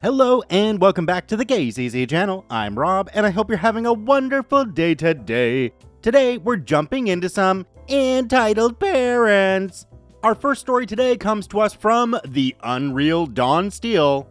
Hello and welcome back to the KCC channel. I'm Rob and I hope you're having a wonderful day today. Today we're jumping into some entitled parents. Our first story today comes to us from the Unreal Dawn Steele.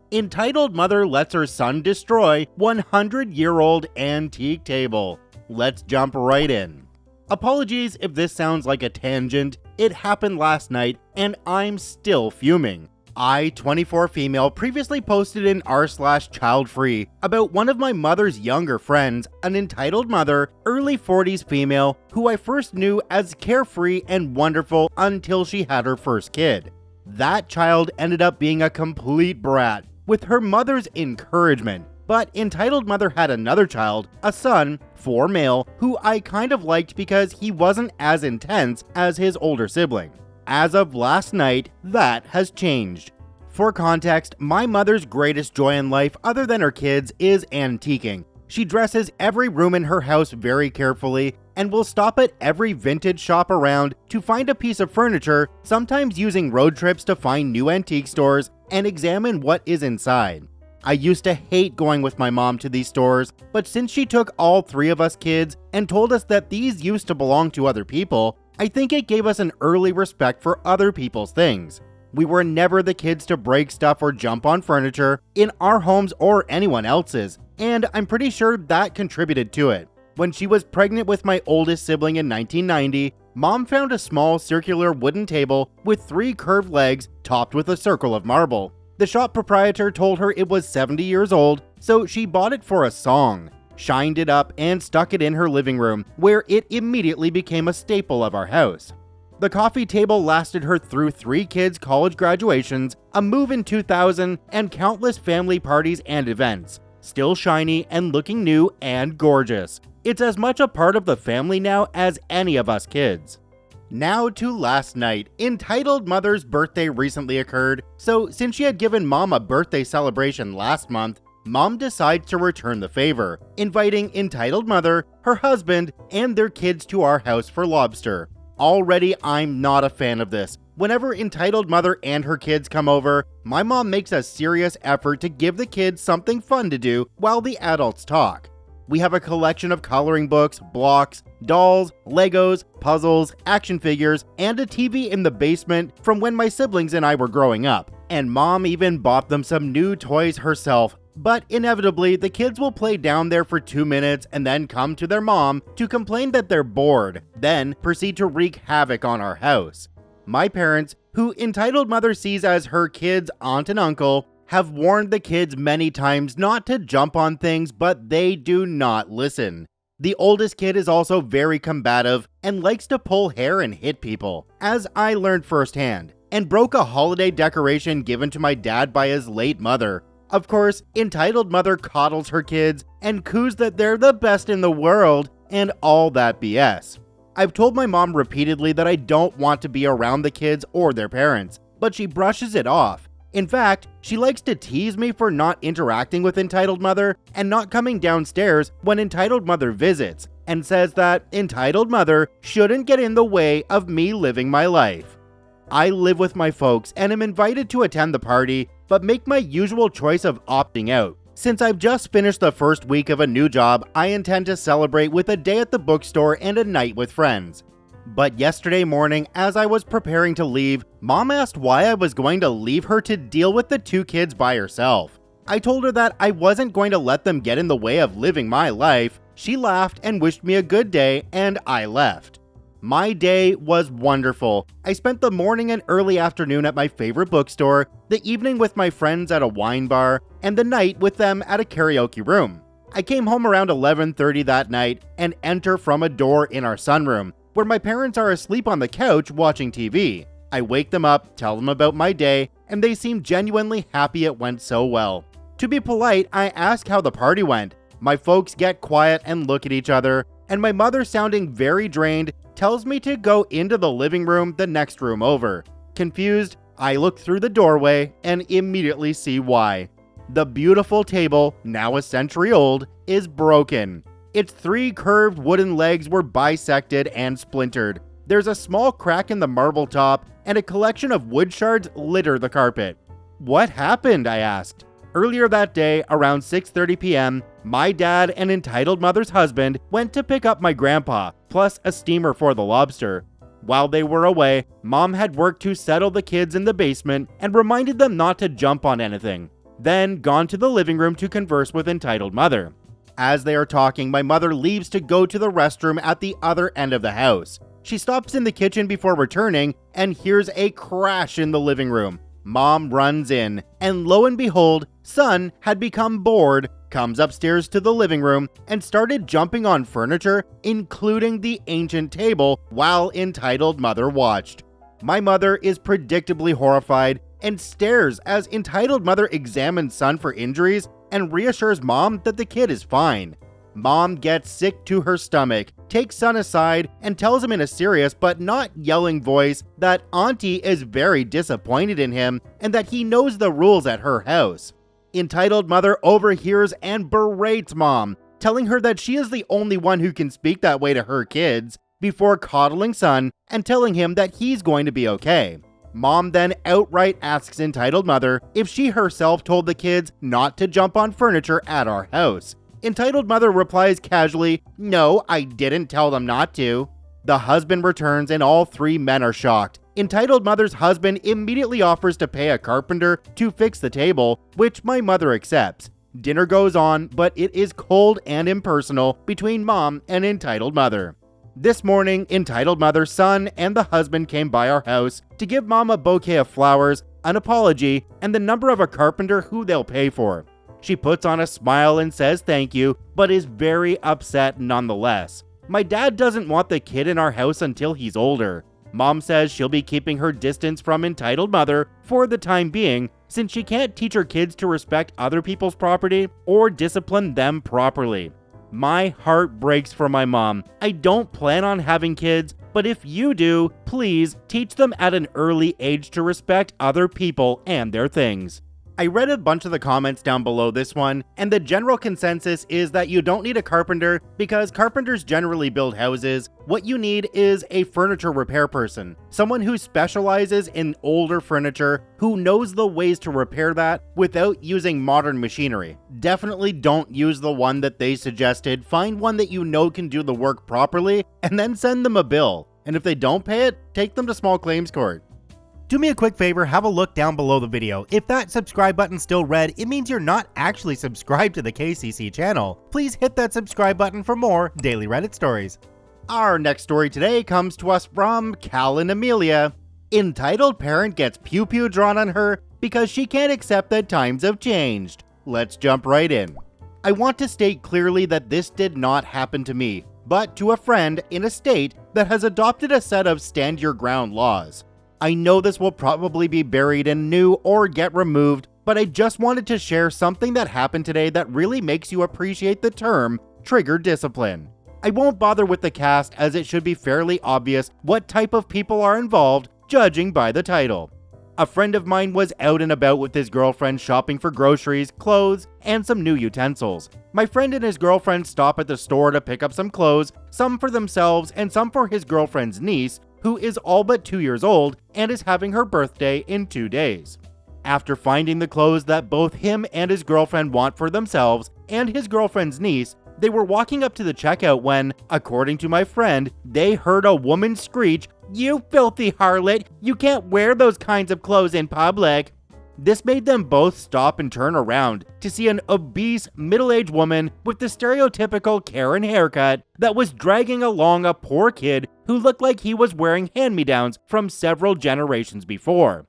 Entitled mother lets her son destroy 100-year-old antique table. Let's jump right in. Apologies if this sounds like a tangent. It happened last night and I'm still fuming. I, 24 female, previously posted in r/childfree about one of my mother's younger friends, an entitled mother, early 40s female, who I first knew as carefree and wonderful until she had her first kid. That child ended up being a complete brat, with her mother's encouragement. But entitled mother had another child, a son, 4 male, who I kind of liked because he wasn't as intense as his older sibling. As of last night, that has changed. For context, my mother's greatest joy in life other than her kids is antiquing. She dresses every room in her house very carefully and will stop at every vintage shop around to find a piece of furniture, sometimes using road trips to find new antique stores and examine what is inside. I used to hate going with my mom to these stores, but since she took all 3 of us kids and told us that these used to belong to other people, I think it gave us an early respect for other people's things. We were never the kids to break stuff or jump on furniture in our homes or anyone else's, and I'm pretty sure that contributed to it. When she was pregnant with my oldest sibling in 1990, Mom found a small circular wooden table with 3 curved legs topped with a circle of marble. The shop proprietor told her it was 70 years old, so she bought it for a song, shined it up, and stuck it in her living room, where it immediately became a staple of our house. The coffee table lasted her through 3 kids' college graduations, a move in 2000, and countless family parties and events. Still shiny and looking new and gorgeous. It's as much a part of the family now as any of us kids. Now to last night. Entitled mother's birthday recently occurred, so since she had given Mom a birthday celebration last month, Mom decides to return the favor, inviting entitled mother, her husband, and their kids to our house for lobster. Already, I'm not a fan of this. Whenever entitled mother and her kids come over, my mom makes a serious effort to give the kids something fun to do while the adults talk. We have a collection of coloring books, blocks, dolls, Legos, puzzles, action figures, and a TV in the basement from when my siblings and I were growing up. And Mom even bought them some new toys herself. But inevitably, the kids will play down there for 2 minutes and then come to their mom to complain that they're bored, then proceed to wreak havoc on our house. My parents, who entitled mother sees as her kids' aunt and uncle, have warned the kids many times not to jump on things, but they do not listen. The oldest kid is also very combative and likes to pull hair and hit people, as I learned firsthand, and broke a holiday decoration given to my dad by his late mother. Of course, entitled mother coddles her kids and coos that they're the best in the world and all that BS. I've told my mom repeatedly that I don't want to be around the kids or their parents, but she brushes it off. In fact, she likes to tease me for not interacting with entitled mother and not coming downstairs when entitled mother visits, and says that entitled mother shouldn't get in the way of me living my life. I live with my folks and am invited to attend the party, but make my usual choice of opting out. Since I've just finished the first week of a new job, I intend to celebrate with a day at the bookstore and a night with friends. But yesterday morning, as I was preparing to leave, Mom asked why I was going to leave her to deal with the 2 kids by herself. I told her that I wasn't going to let them get in the way of living my life. She laughed and wished me a good day, and I left. My day was wonderful. I spent the morning and early afternoon at my favorite bookstore, the evening with my friends at a wine bar, and the night with them at a karaoke room. I came home around 11:30 that night and enter from a door in our sunroom, where my parents are asleep on the couch watching TV. I wake them up, tell them about my day, and they seem genuinely happy it went so well. To be polite, I ask how the party went. My folks get quiet and look at each other, and my mother, sounding very drained, tells me to go into the living room, the next room over. Confused, I look through the doorway and immediately see why. The beautiful table, now a century old, is broken. Its 3 curved wooden legs were bisected and splintered. There's a small crack in the marble top, and a collection of wood shards litter the carpet. "What happened?" I asked. Earlier that day, around 6:30 p.m., my dad and entitled mother's husband went to pick up my grandpa, plus a steamer for the lobster. While they were away, Mom had worked to settle the kids in the basement and reminded them not to jump on anything, then gone to the living room to converse with entitled mother. As they are talking, my mother leaves to go to the restroom at the other end of the house. She stops in the kitchen before returning and hears a crash in the living room. Mom runs in, and lo and behold, son had become bored, comes upstairs to the living room, and started jumping on furniture, including the ancient table, while entitled mother watched. My mother is predictably horrified and stares as entitled mother examines son for injuries and reassures Mom that the kid is fine. Mom gets sick to her stomach, takes son aside, and tells him in a serious but not yelling voice that Auntie is very disappointed in him and that he knows the rules at her house. Entitled mother overhears and berates Mom, telling her that she is the only one who can speak that way to her kids, before coddling son and telling him that he's going to be okay. Mom then outright asks entitled mother if she herself told the kids not to jump on furniture at our house. Entitled mother replies casually, "No, I didn't tell them not to." The husband returns and all three men are shocked. Entitled mother's husband immediately offers to pay a carpenter to fix the table, which my mother accepts. Dinner goes on, but it is cold and impersonal between Mom and entitled mother. This morning, entitled mother's son and the husband came by our house to give Mom a bouquet of flowers, an apology, and the number of a carpenter who they'll pay for. She puts on a smile and says thank you, but is very upset nonetheless. My dad doesn't want the kid in our house until he's older. Mom says she'll be keeping her distance from entitled mother for the time being, since she can't teach her kids to respect other people's property or discipline them properly. My heart breaks for my mom. I don't plan on having kids, but if you do, please teach them at an early age to respect other people and their things. I read a bunch of the comments down below this one, and the general consensus is that you don't need a carpenter because carpenters generally build houses. What you need is a furniture repair person, someone who specializes in older furniture, who knows the ways to repair that without using modern machinery. Definitely don't use the one that they suggested. Find one that you know can do the work properly, and then send them a bill. And if they don't pay it, take them to small claims court. Do me a quick favor, have a look down below the video. If that subscribe button's still red, it means you're not actually subscribed to the KCC channel. Please hit that subscribe button for more daily Reddit stories. Our next story today comes to us from Cal and Amelia. Entitled parent gets pew pew drawn on her because she can't accept that times have changed. Let's jump right in. I want to state clearly that this did not happen to me, but to a friend in a state that has adopted a set of stand your ground laws. I know this will probably be buried in new or get removed, but I just wanted to share something that happened today that really makes you appreciate the term trigger discipline. I won't bother with the cast as it should be fairly obvious what type of people are involved, judging by the title. A friend of mine was out and about with his girlfriend shopping for groceries, clothes, and some new utensils. My friend and his girlfriend stop at the store to pick up some clothes, some for themselves and some for his girlfriend's niece, who is all but 2 years old and is having her birthday in 2 days. After finding the clothes that both him and his girlfriend want for themselves and his girlfriend's niece, they were walking up to the checkout when, according to my friend, they heard a woman screech, "You filthy harlot, you can't wear those kinds of clothes in public." This made them both stop and turn around to see an obese, middle-aged woman with the stereotypical Karen haircut that was dragging along a poor kid who looked like he was wearing hand-me-downs from several generations before.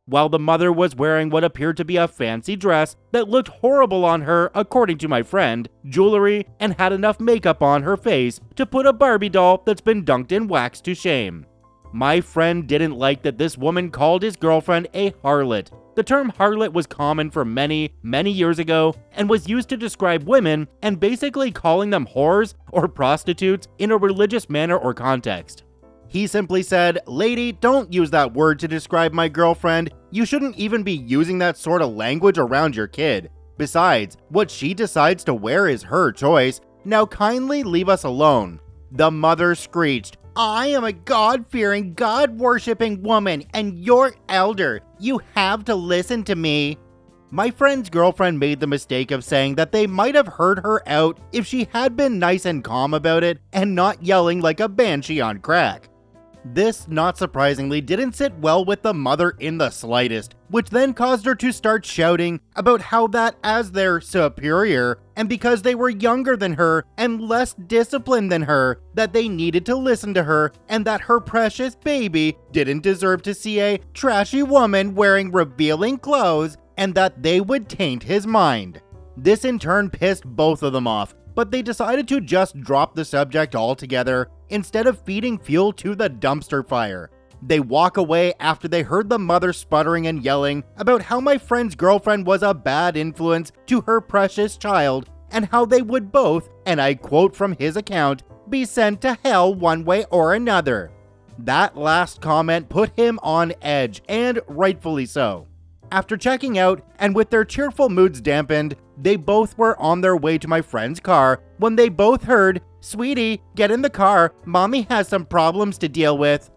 While the mother was wearing what appeared to be a fancy dress that looked horrible on her, according to my friend, jewelry, and had enough makeup on her face to put a Barbie doll that's been dunked in wax to shame. My friend didn't like that this woman called his girlfriend a harlot. The term harlot was common for many, many years ago and was used to describe women and basically calling them whores or prostitutes in a religious manner or context. He simply said, "Lady, don't use that word to describe my girlfriend. You shouldn't even be using that sort of language around your kid. Besides, what she decides to wear is her choice. Now kindly leave us alone." The mother screeched, "I am a God-fearing, God-worshipping woman, and you're elder. You have to listen to me." My friend's girlfriend made the mistake of saying that they might have heard her out if she had been nice and calm about it and not yelling like a banshee on crack. This, not surprisingly, didn't sit well with the mother in the slightest, which then caused her to start shouting about how that as their superior, and because they were younger than her and less disciplined than her, that they needed to listen to her and that her precious baby didn't deserve to see a trashy woman wearing revealing clothes and that they would taint his mind. This in turn pissed both of them off, but they decided to just drop the subject altogether instead of feeding fuel to the dumpster fire. They walk away after they heard the mother sputtering and yelling about how my friend's girlfriend was a bad influence to her precious child and how they would both, and I quote from his account, be sent to hell one way or another. That last comment put him on edge, and rightfully so. After checking out, and with their cheerful moods dampened, they both were on their way to my friend's car when they both heard, "Sweetie, get in the car, mommy has some problems to deal with."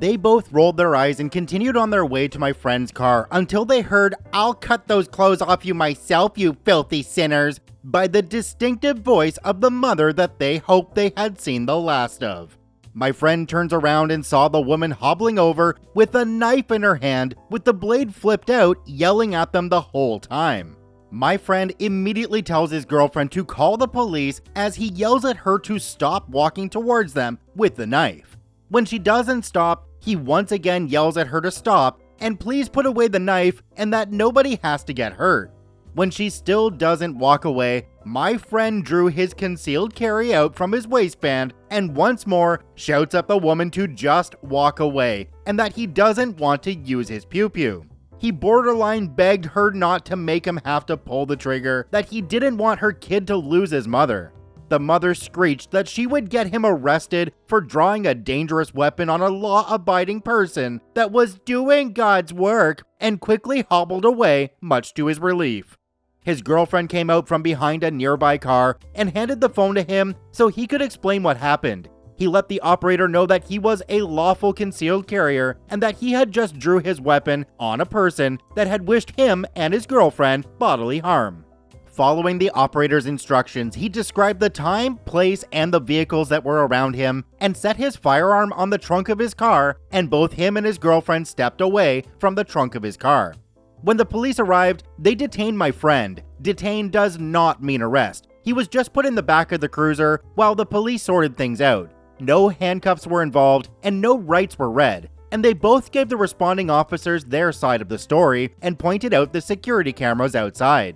They both rolled their eyes and continued on their way to my friend's car until they heard, "I'll cut those clothes off you myself, you filthy sinners," by the distinctive voice of the mother that they hoped they had seen the last of. My friend turns around and saw the woman hobbling over with a knife in her hand with the blade flipped out, yelling at them the whole time. My friend immediately tells his girlfriend to call the police as he yells at her to stop walking towards them with the knife. When she doesn't stop, he once again yells at her to stop and please put away the knife and that nobody has to get hurt. When she still doesn't walk away, my friend drew his concealed carry out from his waistband and once more shouts at the woman to just walk away and that he doesn't want to use his pew-pew. He borderline begged her not to make him have to pull the trigger, that he didn't want her kid to lose his mother. The mother screeched that she would get him arrested for drawing a dangerous weapon on a law-abiding person that was doing God's work and quickly hobbled away, much to his relief. His girlfriend came out from behind a nearby car and handed the phone to him so he could explain what happened. He let the operator know that he was a lawful concealed carrier and that he had just drew his weapon on a person that had wished him and his girlfriend bodily harm. Following the operator's instructions, he described the time, place, and the vehicles that were around him and set his firearm on the trunk of his car, and both him and his girlfriend stepped away from the trunk of his car. When the police arrived, they detained my friend. Detain does not mean arrest. He was just put in the back of the cruiser while the police sorted things out. No handcuffs were involved and no rights were read, and they both gave the responding officers their side of the story and pointed out the security cameras outside.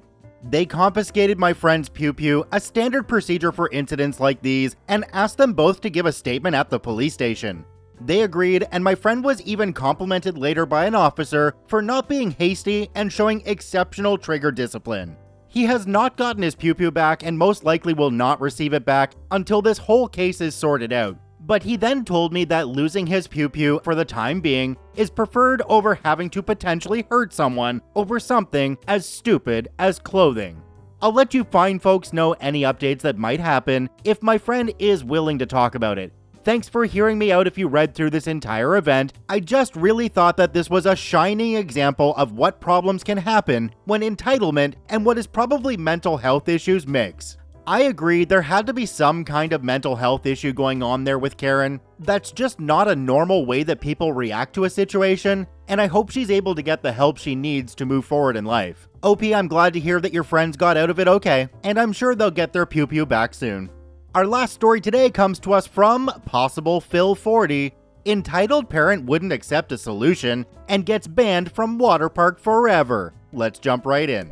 They confiscated my friend's pew-pew, a standard procedure for incidents like these, and asked them both to give a statement at the police station. They agreed, and my friend was even complimented later by an officer for not being hasty and showing exceptional trigger discipline. He has not gotten his pew-pew back and most likely will not receive it back until this whole case is sorted out. But he then told me that losing his pew-pew for the time being is preferred over having to potentially hurt someone over something as stupid as clothing. I'll let you fine folks know any updates that might happen if my friend is willing to talk about it. Thanks for hearing me out if you read through this entire event. I just really thought that this was a shining example of what problems can happen when entitlement and what is probably mental health issues mix. I agree there had to be some kind of mental health issue going on there with Karen. That's just not a normal way that people react to a situation, and I hope she's able to get the help she needs to move forward in life. OP, I'm glad to hear that your friends got out of it okay, and I'm sure they'll get their pew-pew back soon. Our last story today comes to us from Possible Phil 40. Entitled parent wouldn't accept a solution and gets banned from waterpark forever. Let's jump right in.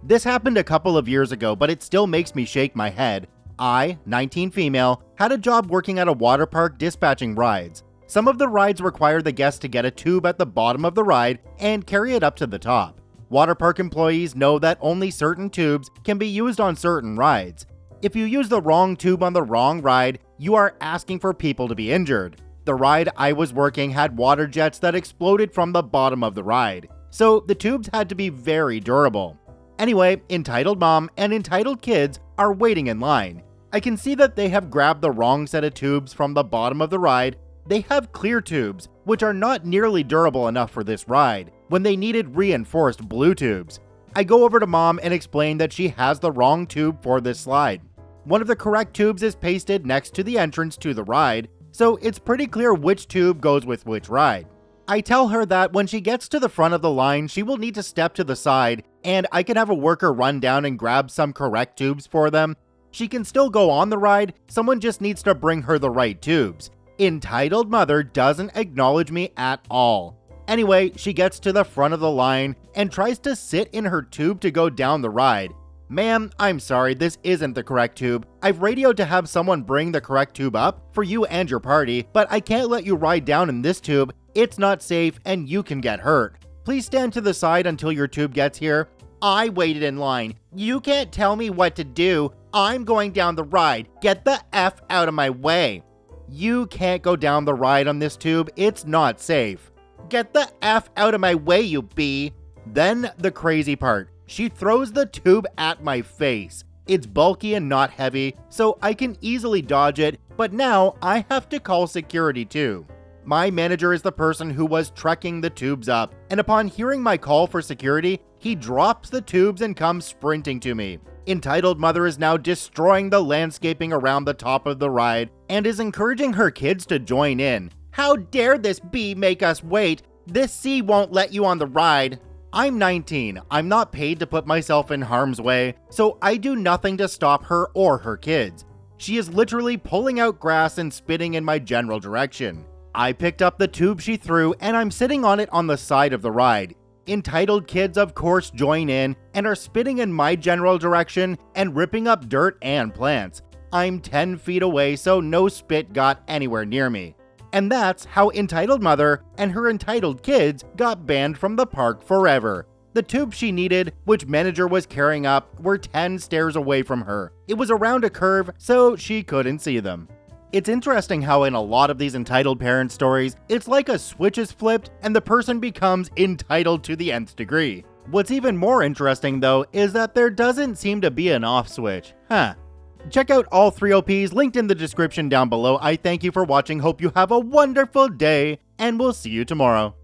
This happened a couple of years ago, but it still makes me shake my head. I, 19 female, had a job working at a waterpark dispatching rides. Some of the rides require the guests to get a tube at the bottom of the ride and carry it up to the top. Waterpark employees know that only certain tubes can be used on certain rides. If you use the wrong tube on the wrong ride, you are asking for people to be injured. The ride I was working had water jets that exploded from the bottom of the ride, so the tubes had to be very durable. Anyway, entitled mom and entitled kids are waiting in line. I can see that they have grabbed the wrong set of tubes from the bottom of the ride. They have clear tubes, which are not nearly durable enough for this ride, when they needed reinforced blue tubes. I go over to Mom and explain that she has the wrong tube for this slide. One of the correct tubes is pasted next to the entrance to the ride, so it's pretty clear which tube goes with which ride. I tell her that when she gets to the front of the line, she will need to step to the side, and I can have a worker run down and grab some correct tubes for them. She can still go on the ride, someone just needs to bring her the right tubes. Entitled mother doesn't acknowledge me at all. Anyway, she gets to the front of the line and tries to sit in her tube to go down the ride. Ma'am, I'm sorry, this isn't the correct tube. I've radioed to have someone bring the correct tube up for you and your party, but I can't let you ride down in this tube. It's not safe and you can get hurt. Please stand to the side until your tube gets here. I waited in line. You can't tell me what to do. I'm going down the ride. Get the F out of my way. You can't go down the ride on this tube. It's not safe. Get the F out of my way, you bee. Then the crazy part. She throws the tube at my face. It's bulky and not heavy, so I can easily dodge it, but now I have to call security too. My manager is the person who was trekking the tubes up, and upon hearing my call for security, he drops the tubes and comes sprinting to me. Entitled mother is now destroying the landscaping around the top of the ride and is encouraging her kids to join in. How dare this bee make us wait? This C won't let you on the ride. I'm 19. I'm not paid to put myself in harm's way, so I do nothing to stop her or her kids. She is literally pulling out grass and spitting in my general direction. I picked up the tube she threw and I'm sitting on it on the side of the ride. Entitled kids of course join in and are spitting in my general direction and ripping up dirt and plants. I'm 10 feet away, so no spit got anywhere near me. And that's how Entitled Mother and her entitled kids got banned from the park forever. The tubes she needed, which manager was carrying up, were 10 stairs away from her. It was around a curve, so she couldn't see them. It's interesting how in a lot of these entitled parent stories, it's like a switch is flipped and the person becomes entitled to the nth degree. What's even more interesting though is that there doesn't seem to be an off switch. Check out all 3 OPs linked in the description down below. I thank you for watching, hope you have a wonderful day, and we'll see you tomorrow.